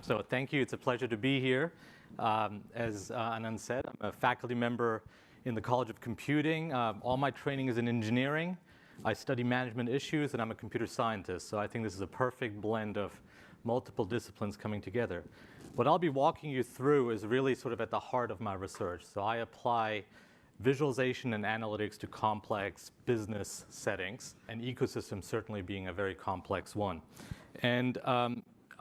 So thank you. It's a pleasure to be here. As Anand said, I'm a faculty member in the College of Computing. All my training is in engineering. I study management issues, and I'm a computer scientist. So I think this is a perfect blend of multiple disciplines coming together. What I'll be walking you through is really sort of at the heart of my research. So I apply visualization and analytics to complex business settings, and ecosystems certainly being a very complex one. And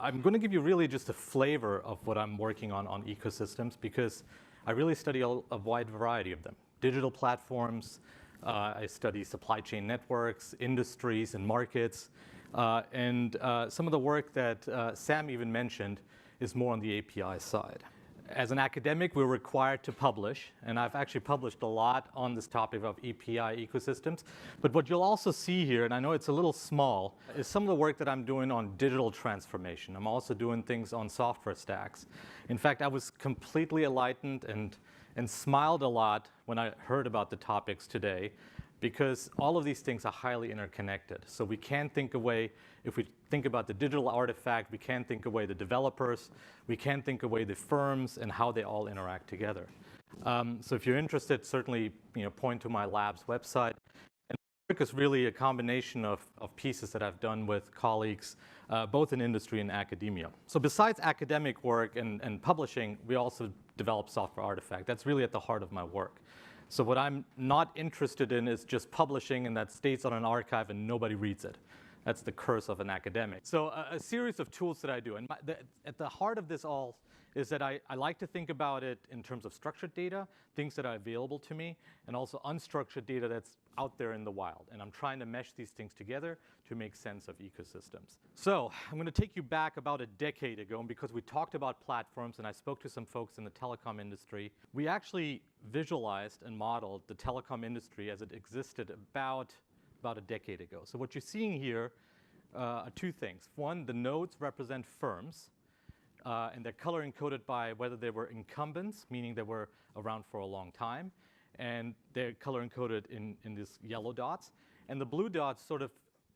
I'm going to give you really just a flavor of what I'm working on ecosystems, because I really study a wide variety of them. Digital platforms, I study supply chain networks, industries and markets, and some of the work that Sam even mentioned is more on the API side. As an academic, we're required to publish, and I've actually published a lot on this topic of API ecosystems. But what you'll also see here, and I know it's a little small, is some of the work that I'm doing on digital transformation. I'm also doing things on software stacks. In fact, I was completely enlightened and smiled a lot when I heard about the topics today, because all of these things are highly interconnected. So we can't think away, if we think about the digital artifact, we can't think away the developers, we can't think away the firms and how they all interact together. So if you're interested, certainly point to my lab's website. And the work is really a combination of pieces that I've done with colleagues, both in industry and academia. So besides academic work and publishing, we also develop software artifact. That's really at the heart of my work. So what I'm not interested in is just publishing and that stays on an archive and nobody reads it. That's the curse of an academic. So a series of tools that I do. And at the heart of this all is that I like to think about it in terms of structured data, things that are available to me, and also unstructured data that's out there in the wild. And I'm trying to mesh these things together to make sense of ecosystems. So I'm going to take you back about a decade ago, and because we talked about platforms and I spoke to some folks in the telecom industry, we actually visualized and modeled the telecom industry as it existed about a decade ago. So what you're seeing here are two things. One, the nodes represent firms, and they're color encoded by whether they were incumbents, meaning they were around for a long time, and they're color encoded in these yellow dots. And the blue dots sort of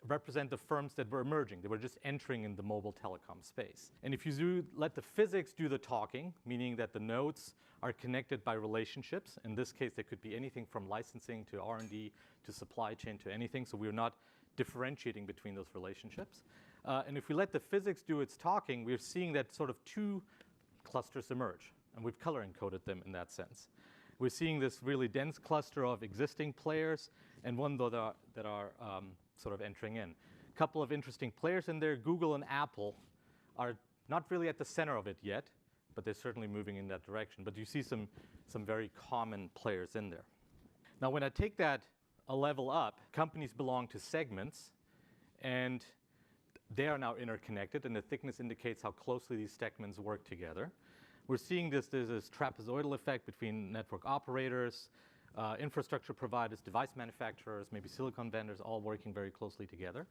represent the firms that were emerging. They were just entering in the mobile telecom space. And if you let the physics do the talking, meaning that the nodes are connected by relationships, in this case, they could be anything from licensing to R&D to supply chain to anything, so we're not differentiating between those relationships. And if we let the physics do its talking, we're seeing that sort of two clusters emerge, and we've color encoded them in that sense. We're seeing this really dense cluster of existing players and one that are sort of entering in. A couple of interesting players in there. Google and Apple are not really at the center of it yet, but they're certainly moving in that direction. But you see some very common players in there. Now, when I take that a level up, companies belong to segments, and they are now interconnected, and the thickness indicates how closely these segments work together. We're seeing there's this trapezoidal effect between network operators, infrastructure providers, device manufacturers, maybe silicon vendors, all working very closely together.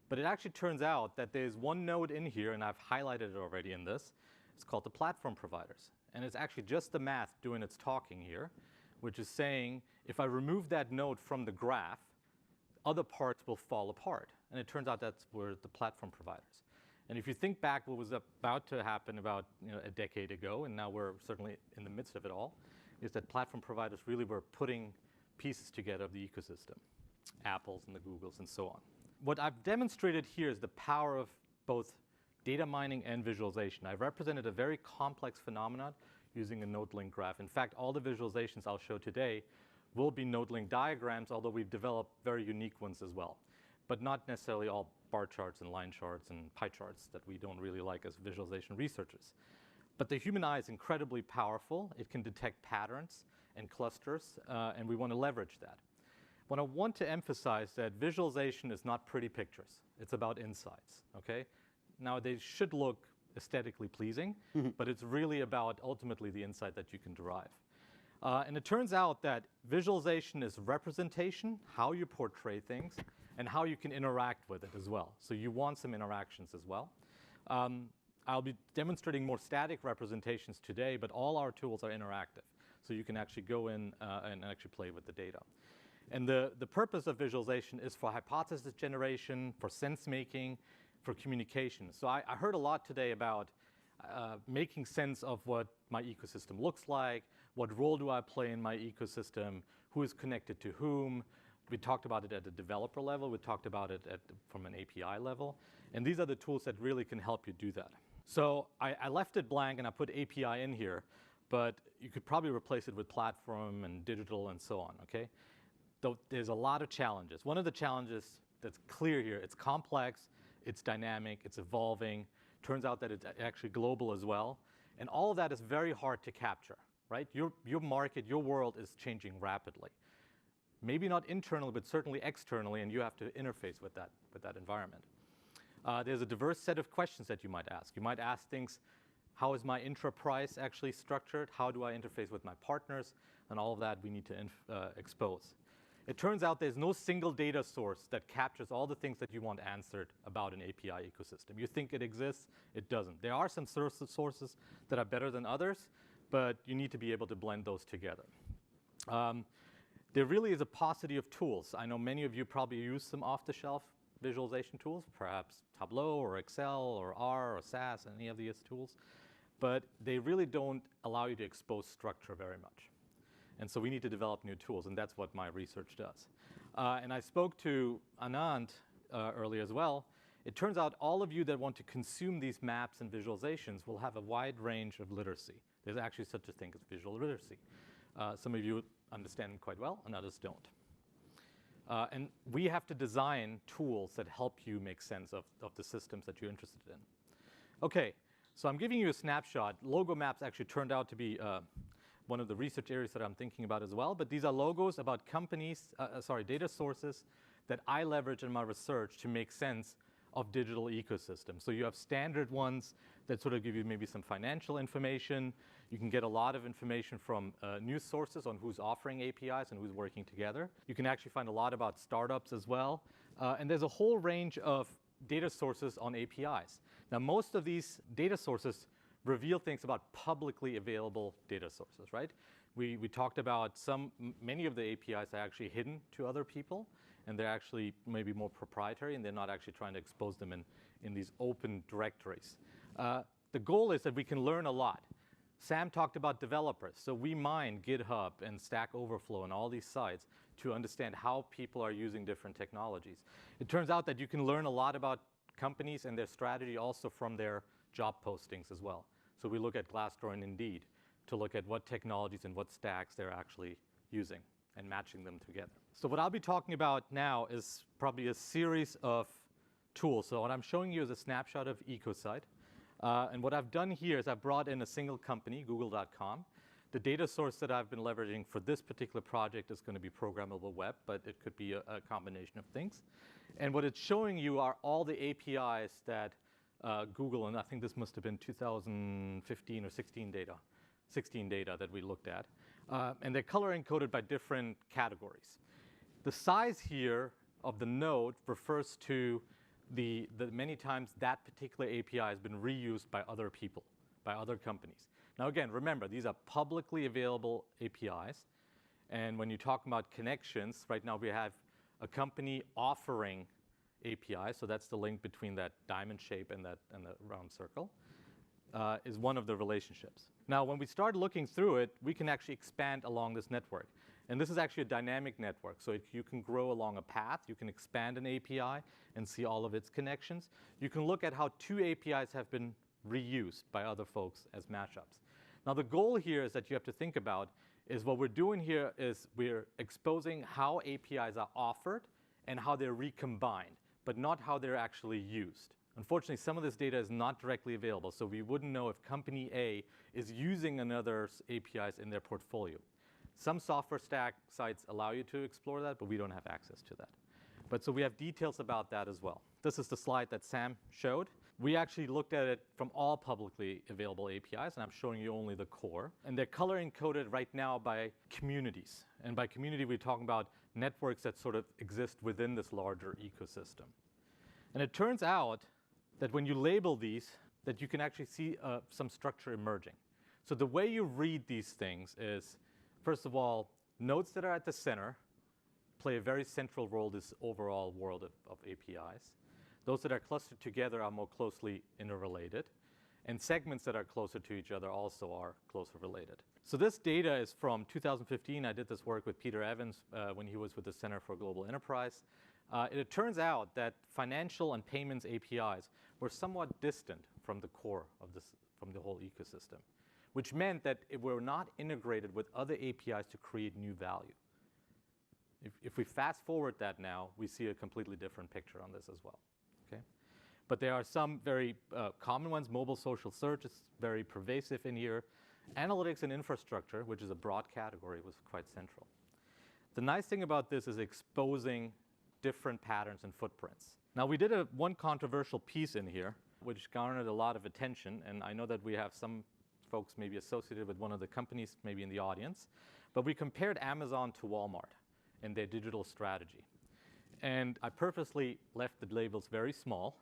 But it actually turns out that there's one node in here, and I've highlighted it already in this. It's called the platform providers. And it's actually just the math doing its talking here, which is saying if I remove that node from the graph, other parts will fall apart. And it turns out that's where the platform providers. And if you think back what was about to happen about a decade ago, and now we're certainly in the midst of it all, is that platform providers really were putting pieces together of the ecosystem, Apples and the Googles and so on. What I've demonstrated here is the power of both data mining and visualization. I've represented a very complex phenomenon using a node link graph. In fact, all the visualizations I'll show today will be node link diagrams, although we've developed very unique ones as well, but not necessarily all bar charts and line charts and pie charts that we don't really like as visualization researchers. But the human eye is incredibly powerful. It can detect patterns and clusters, and we want to leverage that. What I want to emphasize that visualization is not pretty pictures. It's about insights, okay? Now, they should look aesthetically pleasing, but it's really about ultimately the insight that you can derive. And it turns out that visualization is representation, how you portray things, and how you can interact with it as well. So you want some interactions as well. I'll be demonstrating more static representations today, but all our tools are interactive. So you can actually go in and actually play with the data. And the purpose of visualization is for hypothesis generation, for sense making, for communication. So I heard a lot today about making sense of what my ecosystem looks like, what role do I play in my ecosystem, who is connected to whom. We talked about it at the developer level. We talked about it from an API level. And these are the tools that really can help you do that. So I left it blank and I put API in here, but you could probably replace it with platform and digital and so on, okay? Though there's a lot of challenges. One of the challenges that's clear here, it's complex, it's dynamic, it's evolving. Turns out that it's actually global as well. And all of that is very hard to capture, right? Your market, your world is changing rapidly. Maybe not internally, but certainly externally, and you have to interface with that environment. There's a diverse set of questions that you might ask. You might ask things, how is my intra-price actually structured? How do I interface with my partners? And all of that we need to expose. It turns out there's no single data source that captures all the things that you want answered about an API ecosystem. You think it exists, it doesn't. There are some sources that are better than others, but you need to be able to blend those together. There really is a paucity of tools. I know many of you probably use some off-the-shelf visualization tools, perhaps Tableau or Excel or R or SAS, any of these tools, but they really don't allow you to expose structure very much. And so we need to develop new tools, and that's what my research does. And I spoke to Anand earlier as well. It turns out all of you that want to consume these maps and visualizations will have a wide range of literacy. There's actually such a thing as visual literacy. Some of you understand them quite well, and others don't. And we have to design tools that help you make sense of the systems that you're interested in. Okay, so I'm giving you a snapshot. Logo maps actually turned out to be one of the research areas that I'm thinking about as well. But these are logos about companies, data sources that I leverage in my research to make sense of digital ecosystems. So you have standard ones that sort of give you maybe some financial information. You can get a lot of information from news sources on who's offering APIs and who's working together. You can actually find a lot about startups as well. And there's a whole range of data sources on APIs. Now, most of these data sources reveal things about publicly available data sources, right? We talked about many of the APIs are actually hidden to other people, and they're actually maybe more proprietary, and they're not actually trying to expose them in these open directories. The goal is that we can learn a lot. Sam talked about developers, so we mine GitHub and Stack Overflow and all these sites to understand how people are using different technologies. It turns out that you can learn a lot about companies and their strategy also from their job postings as well. So we look at Glassdoor and Indeed to look at what technologies and what stacks they're actually using and matching them together. So what I'll be talking about now is probably a series of tools. So what I'm showing you is a snapshot of EcoSite. And what I've done here is I've brought in a single company, Google.com. The data source that I've been leveraging for this particular project is going to be programmable web, but it could be a combination of things. And what it's showing you are all the APIs that Google, and I think this must have been 2015 or 16 data that we looked at. And they're color encoded by different categories. The size here of the node refers to the many times that particular API has been reused by other people, by other companies. Now again, remember, these are publicly available APIs. And when you talk about connections, right now we have a company offering APIs, so that's the link between that diamond shape and the round circle, is one of the relationships. Now, when we start looking through it, we can actually expand along this network. And this is actually a dynamic network, so you can grow along a path. You can expand an API and see all of its connections. You can look at how two APIs have been reused by other folks as mashups. Now, the goal here is that you have to think about is what we're doing here is we're exposing how APIs are offered and how they're recombined, but not how they're actually used. Unfortunately, some of this data is not directly available, so we wouldn't know if company A is using another's APIs in their portfolio. Some software stack sites allow you to explore that, but we don't have access to that. But so we have details about that as well. This is the slide that Sam showed. We actually looked at it from all publicly available APIs, and I'm showing you only the core. And they're color encoded right now by communities. And by community, we're talking about networks that sort of exist within this larger ecosystem. And it turns out that when you label these, that you can actually see some structure emerging. So the way you read these things is, first of all, nodes that are at the center play a very central role in this overall world of APIs. Those that are clustered together are more closely interrelated. And segments that are closer to each other also are closer related. So this data is from 2015. I did this work with Peter Evans when he was with the Center for Global Enterprise. It turns out that financial and payments APIs were somewhat distant from the core of this, from the whole ecosystem, which meant that it were not integrated with other APIs to create new value. If we fast forward that now, we see a completely different picture on this as well. Okay? But there are some very common ones. Mobile social search is very pervasive in here. Analytics and infrastructure, which is a broad category, was quite central. The nice thing about this is exposing different patterns and footprints. Now, we did one controversial piece in here, which garnered a lot of attention. And I know that we have some folks maybe associated with one of the companies maybe in the audience. But we compared Amazon to Walmart and their digital strategy. And I purposely left the labels very small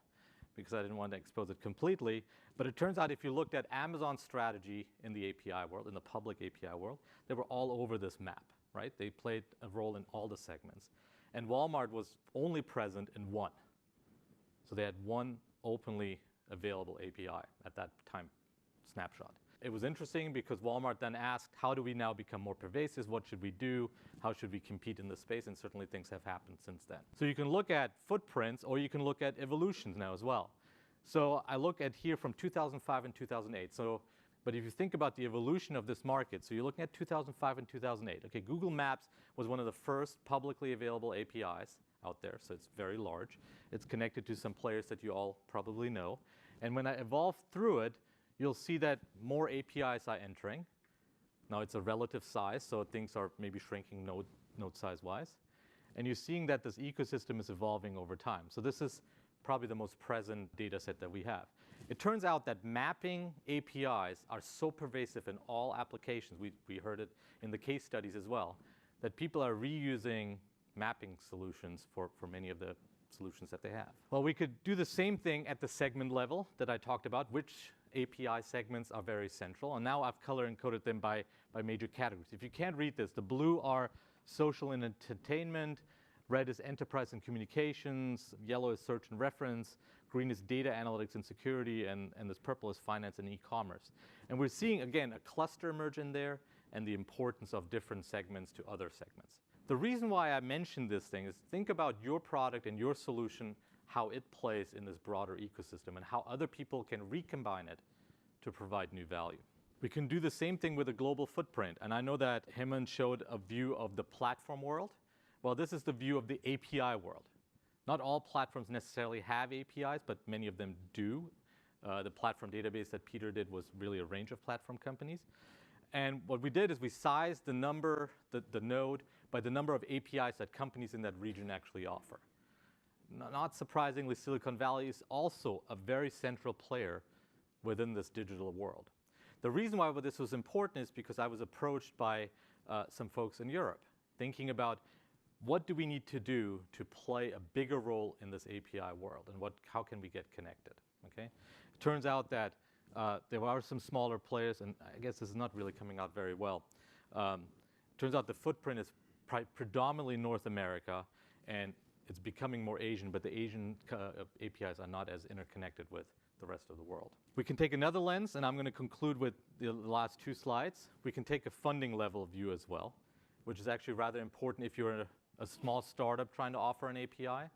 because I didn't want to expose it completely. But it turns out if you looked at Amazon's strategy in the API world, in the public API world, they were all over this map, right? They played a role in all the segments. And Walmart was only present in one. So they had one openly available API at that time snapshot. It was interesting because Walmart then asked, how do we now become more pervasive? What should we do? How should we compete in this space? And certainly things have happened since then. So you can look at footprints or you can look at evolutions now as well. So I look at here from 2005 and 2008. But if you think about the evolution of this market, so you're looking at 2005 and 2008. Okay, Google Maps was one of the first publicly available APIs out there, so it's very large. It's connected to some players that you all probably know. And when I evolve through it, you'll see that more APIs are entering. Now it's a relative size, so things are maybe shrinking node size-wise. And you're seeing that this ecosystem is evolving over time. So this is probably the most present data set that we have. It turns out that mapping APIs are so pervasive in all applications, we heard it in the case studies as well, that people are reusing mapping solutions for many of the solutions that they have. Well, we could do the same thing at the segment level that I talked about, which API segments are very central. And now I've color encoded them by major categories. If you can't read this, the blue are social and entertainment, red is enterprise and communications, yellow is search and reference, green is data analytics and security, and this purple is finance and e-commerce. And we're seeing, again, a cluster emerge in there and the importance of different segments to other segments. The reason why I mentioned this thing is think about your product and your solution, how it plays in this broader ecosystem and how other people can recombine it to provide new value. We can do the same thing with a global footprint. And I know that Hemant showed a view of the platform world. Well, this is the view of the API world. Not all platforms necessarily have APIs, but many of them do. The platform database that Peter did was really a range of platform companies. And what we did is we sized the number, the node, by the number of APIs that companies in that region actually offer. Not surprisingly, Silicon Valley is also a very central player within this digital world. The reason why this was important is because I was approached by some folks in Europe thinking about what do we need to do to play a bigger role in this API world and how can we get connected, okay? It turns out that there are some smaller players, and I guess this is not really coming out very well. Turns out the footprint is predominantly North America, and it's becoming more Asian, but the Asian APIs are not as interconnected with the rest of the world. We can take another lens, and I'm going to conclude with the last two slides. We can take a funding level view as well, which is actually rather important if you're a small startup trying to offer an API.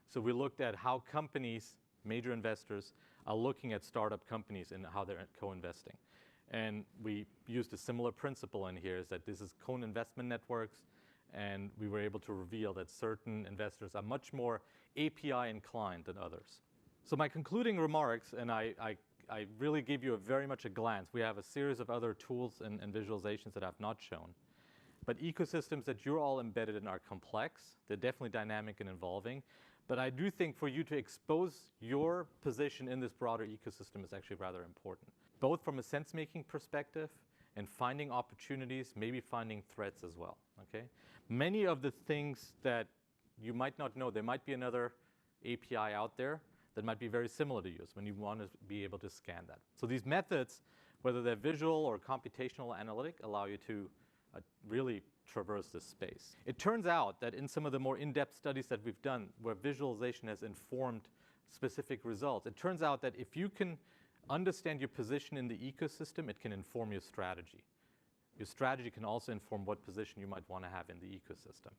So we looked at how companies, major investors, are looking at startup companies and how they're co-investing. And we used a similar principle in here, is that this is co-investment networks, and we were able to reveal that certain investors are much more API inclined than others. So my concluding remarks, and I really give you very much a glance. We have a series of other tools and visualizations that I've not shown. But ecosystems that you're all embedded in are complex. They're definitely dynamic and evolving. But I do think for you to expose your position in this broader ecosystem is actually rather important, both from a sense-making perspective and finding opportunities, maybe finding threats as well, okay? Many of the things that you might not know, there might be another API out there that might be very similar to yours when you want to be able to scan that. So these methods, whether they're visual or computational analytic, allow you to really traverse this space. It turns out that in some of the more in-depth studies that we've done where visualization has informed specific results, it turns out that if you can understand your position in the ecosystem, it can inform your strategy. Your strategy can also inform what position you might want to have in the ecosystem.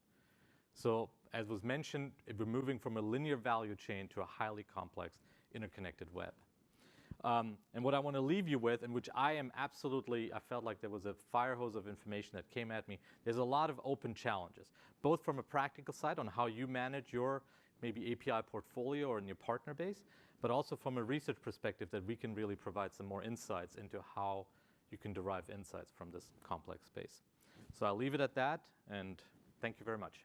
So as was mentioned, we're moving from a linear value chain to a highly complex interconnected web. And what I want to leave you with, and which I felt like there was a fire hose of information that came at me. There's a lot of open challenges, both from a practical side on how you manage your maybe API portfolio or in your partner base, but also from a research perspective that we can really provide some more insights into how you can derive insights from this complex space. So I'll leave it at that, and thank you very much.